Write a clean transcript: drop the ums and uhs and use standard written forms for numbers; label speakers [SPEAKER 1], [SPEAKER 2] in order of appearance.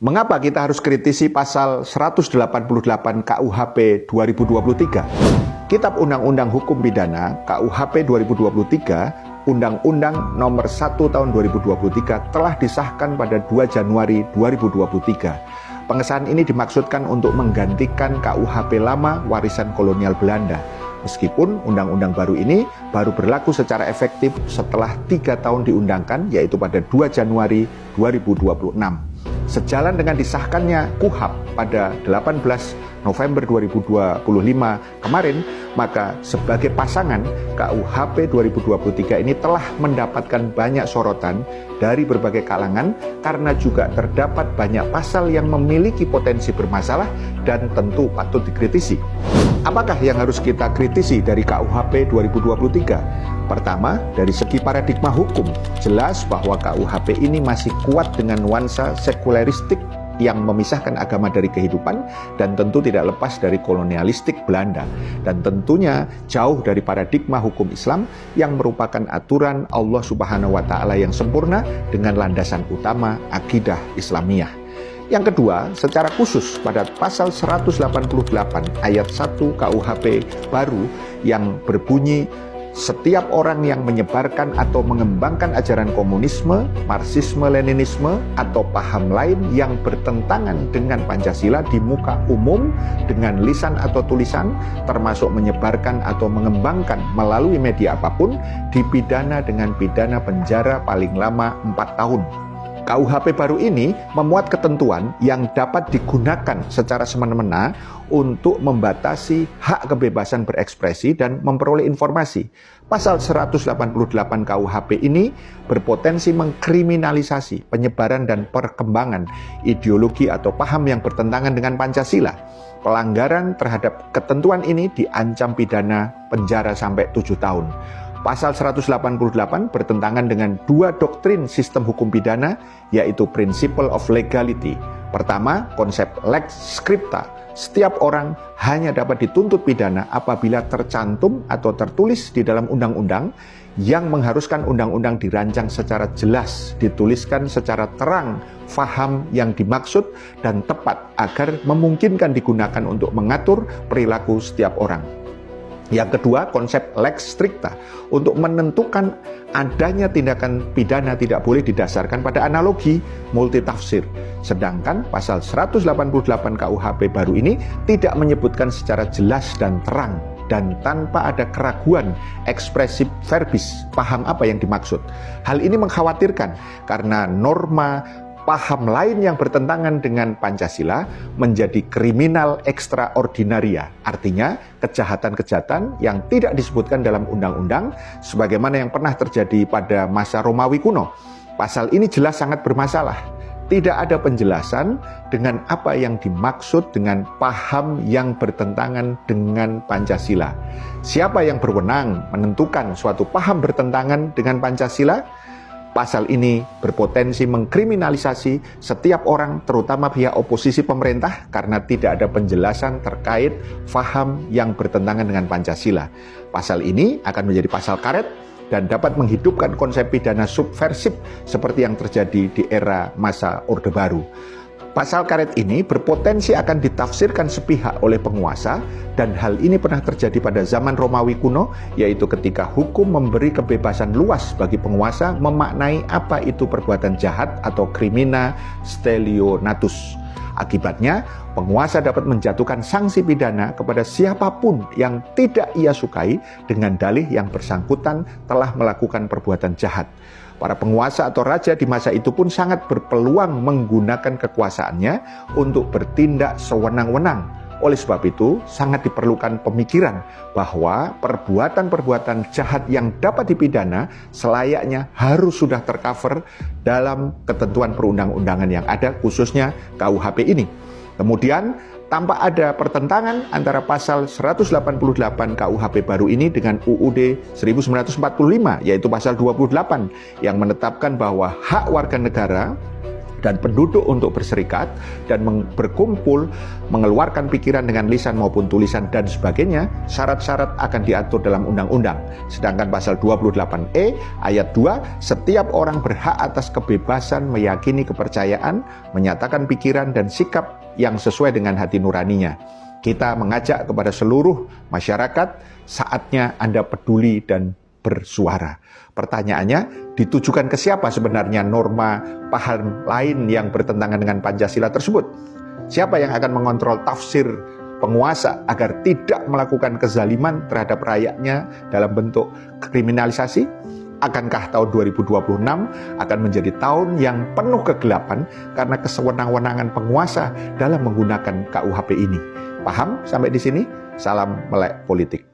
[SPEAKER 1] Mengapa kita harus kritisi pasal 188 KUHP 2023? Kitab Undang-Undang Hukum Pidana KUHP 2023, Undang-Undang Nomor 1 Tahun 2023 telah disahkan pada 2 Januari 2023. Pengesahan ini dimaksudkan untuk menggantikan KUHP lama warisan kolonial Belanda. Meskipun undang-undang baru ini baru berlaku secara efektif setelah 3 tahun diundangkan, yaitu pada 2 Januari 2026. Sejalan dengan disahkannya KUHP pada 18 November 2025 kemarin, maka sebagai pasangan KUHP 2023 ini telah mendapatkan banyak sorotan dari berbagai kalangan karena juga terdapat banyak pasal yang memiliki potensi bermasalah dan tentu patut dikritisi. Apakah yang harus kita kritisi dari KUHP 2023? Pertama, dari segi paradigma hukum, jelas bahwa KUHP ini masih kuat dengan nuansa sekuleristik yang memisahkan agama dari kehidupan dan tentu tidak lepas dari kolonialistik Belanda, dan tentunya jauh dari paradigma hukum Islam yang merupakan aturan Allah Subhanahu wa Ta'ala yang sempurna dengan landasan utama akidah Islamiyah. Yang kedua, secara khusus pada pasal 188 ayat 1 KUHP baru yang berbunyi, setiap orang yang menyebarkan atau mengembangkan ajaran komunisme, marxisme-leninisme, atau paham lain yang bertentangan dengan Pancasila di muka umum dengan lisan atau tulisan, termasuk menyebarkan atau mengembangkan melalui media apapun, dipidana dengan pidana penjara paling lama 4 tahun. KUHP baru ini memuat ketentuan yang dapat digunakan secara semena-mena untuk membatasi hak kebebasan berekspresi dan memperoleh informasi. Pasal 188 KUHP ini berpotensi mengkriminalisasi penyebaran dan perkembangan ideologi atau paham yang bertentangan dengan Pancasila. Pelanggaran terhadap ketentuan ini diancam pidana penjara sampai 7 tahun. Pasal 188 bertentangan dengan 2 doktrin sistem hukum pidana, yaitu Principle of Legality. Pertama, konsep lex scripta. Setiap orang hanya dapat dituntut pidana apabila tercantum atau tertulis di dalam undang-undang yang mengharuskan undang-undang dirancang secara jelas, dituliskan secara terang, faham yang dimaksud, dan tepat agar memungkinkan digunakan untuk mengatur perilaku setiap orang. Yang kedua, konsep lex stricta. Untuk menentukan adanya tindakan pidana tidak boleh didasarkan pada analogi multitafsir. Sedangkan pasal 188 KUHP baru ini tidak menyebutkan secara jelas dan terang dan tanpa ada keraguan ekspresif verbis paham apa yang dimaksud. Hal ini mengkhawatirkan karena norma paham lain yang bertentangan dengan Pancasila menjadi kriminal ekstraordinaria. Artinya, kejahatan-kejahatan yang tidak disebutkan dalam undang-undang sebagaimana yang pernah terjadi pada masa Romawi kuno. Pasal ini jelas sangat bermasalah. Tidak ada penjelasan dengan apa yang dimaksud dengan paham yang bertentangan dengan Pancasila. Siapa yang berwenang menentukan suatu paham bertentangan dengan Pancasila? Pasal ini berpotensi mengkriminalisasi setiap orang, terutama pihak oposisi pemerintah, karena tidak ada penjelasan terkait faham yang bertentangan dengan Pancasila. Pasal ini akan menjadi pasal karet dan dapat menghidupkan konsep pidana subversif seperti yang terjadi di era masa Orde Baru. Pasal karet ini berpotensi akan ditafsirkan sepihak oleh penguasa, dan hal ini pernah terjadi pada zaman Romawi kuno, yaitu ketika hukum memberi kebebasan luas bagi penguasa memaknai apa itu perbuatan jahat atau crimina stelionatus. Akibatnya, penguasa dapat menjatuhkan sanksi pidana kepada siapapun yang tidak ia sukai dengan dalih yang bersangkutan telah melakukan perbuatan jahat. Para penguasa atau raja di masa itu pun sangat berpeluang menggunakan kekuasaannya untuk bertindak sewenang-wenang. Oleh sebab itu, sangat diperlukan pemikiran bahwa perbuatan-perbuatan jahat yang dapat dipidana selayaknya harus sudah tercover dalam ketentuan perundang-undangan yang ada, khususnya KUHP ini. Kemudian, tanpa ada pertentangan antara pasal 188 KUHP baru ini dengan UUD 1945, yaitu pasal 28, yang menetapkan bahwa hak warga negara dan penduduk untuk berserikat dan berkumpul, mengeluarkan pikiran dengan lisan maupun tulisan dan sebagainya, syarat-syarat akan diatur dalam undang-undang. Sedangkan pasal 28E ayat 2, setiap orang berhak atas kebebasan meyakini kepercayaan, menyatakan pikiran dan sikap yang sesuai dengan hati nuraninya. Kita mengajak kepada seluruh masyarakat, saatnya Anda peduli dan bersuara. Pertanyaannya, ditujukan ke siapa sebenarnya norma paham lain yang bertentangan dengan Pancasila tersebut? Siapa yang akan mengontrol tafsir penguasa agar tidak melakukan kezaliman terhadap rakyatnya dalam bentuk kriminalisasi? Akankah tahun 2026 akan menjadi tahun yang penuh kegelapan karena kesewenang-wenangan penguasa dalam menggunakan KUHP ini? Paham sampai di sini? Salam melek politik.